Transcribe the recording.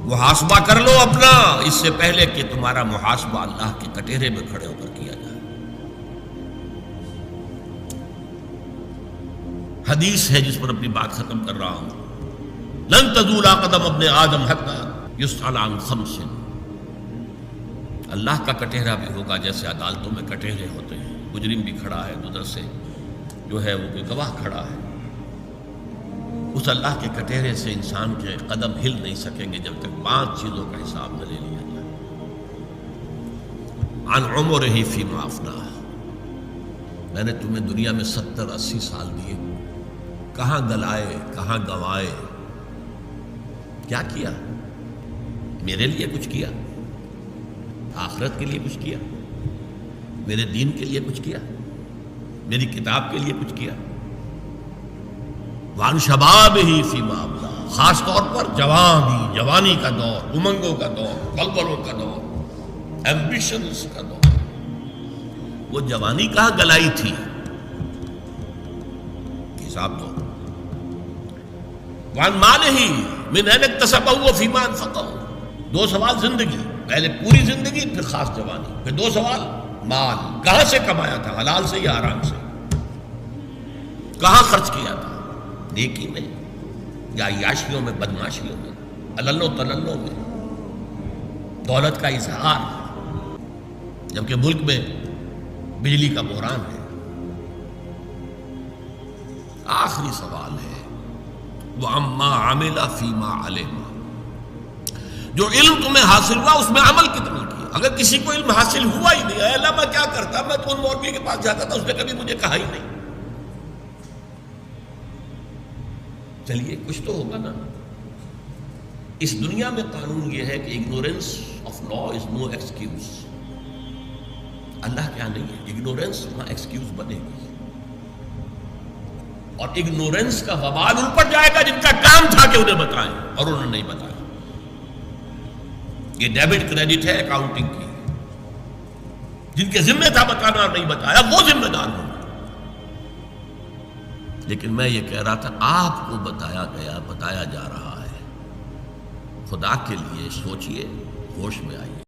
محاسبہ کر لو اپنا اس سے پہلے کہ تمہارا محاسبہ اللہ کے کٹہرے میں کھڑے ہو کر کیا جائے۔ حدیث ہے جس پر اپنی بات ختم کر رہا ہوں، لن تزول قدم ابن آدم حتی یسأل عن خمس۔ اللہ کا کٹہرا بھی ہوگا جیسے عدالتوں میں کٹہرے ہوتے ہیں، مجرم بھی کھڑا ہے، ادھر سے جو ہے وہ کوئی گواہ کھڑا ہے، اس اللہ کے کٹہرے سے انسان کے قدم ہل نہیں سکیں گے جب تک 5 چیزوں کا حساب نہ لے لیا جائے۔ عن عمرہ فیما افناہ، میں نے تمہیں دنیا میں 70-80 سال دیے، کہاں گلائے، کہاں گوائے، کیا کیا؟ میرے لیے کچھ کیا؟ آخرت کے لیے کچھ کیا؟ میرے دین کے لیے کچھ کیا؟ میری کتاب کے لیے کچھ کیا؟ وان شبابہ فیما ابلا، خاص طور پر جوانی کا دور، امنگوں کا دور، بلبلوں کا دور، ایمبیشنز کا دور، وہ جوانی کہاں گلائی تھی؟ حساب دو۔ وان مالہ من این اکتسبہ فیما انفقہ، 2 سوال زندگی، پہلے پوری زندگی پھر خاص جوانی، پھر 2 سوال مال، کہاں سے کمایا تھا، حلال سے یا حرام سے، کہاں خرچ کیا تھا، نیکی میں یا عیاشیوں میں، بدماشیوں میں، علل و تللوں میں، دولت کا اظہار، جبکہ ملک میں بجلی کا بحران ہے۔ آخری سوال ہے وَعَمَّا عَمِلَ فِيمَا عَلِمَ، جو علم تمہیں حاصل ہوا اس میں عمل کتنا کیا؟ اگر کسی کو علم حاصل ہوا ہی نہیں، اے اللہ میں کیا کرتا، میں تو ان مولوی کے پاس جاتا تھا، اس نے کبھی مجھے کہا ہی نہیں۔ چلیے کچھ تو ہوگا نا۔ اس دنیا میں قانون یہ ہے کہ ignorance of law is no excuse. اللہ کیا نہیں ہے، اگنورینس وہاں ایکسکیوز بنے گی، اور اگنورینس کا وبال ان پر جائے گا جن کا کام تھا کہ انہیں بتائیں اور انہوں نے نہیں بتایا۔ یہ ڈیبٹ کریڈٹ ہے اکاؤنٹنگ کی، جن کے ذمہ تھا بتانا اور نہیں بتایا وہ ذمہ دار ہوں۔ لیکن میں یہ کہہ رہا تھا آپ کو بتایا گیا، بتایا جا رہا ہے، خدا کے لیے سوچئے، ہوش میں آئیے۔